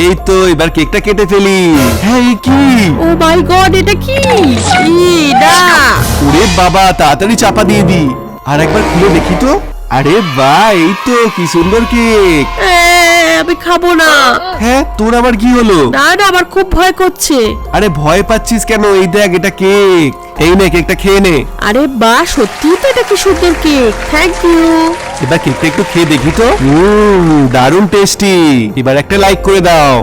এই তো এবার কেকটা কেটে ফেলি। হ্যাঁ এই কি? ও মাই গড, এটা কি? না। ওরে বাবা, তাড়াতাড়ি চাপা দিয়ে দি। আর একবার খুলে দেখি তো। আরে বাহ, এই তো কি সুন্দর কেক। আমি খাবো না। হ্যাঁ, তোর আবার কি হলো? না না, আমার খুব ভয় করছে। আরে ভয় পাচ্ছিস কেন? এই দেখ, এটা কেক। এই নে, কেকটা খেয়ে নে। আরে বাহ, সত্যি তো এটা কি সুন্দর কেক। Thank you. এবার কেকটা একটু খেয়ে দেখি তো। দারুণ টেস্টি। এবার একটা লাইক করে দাও।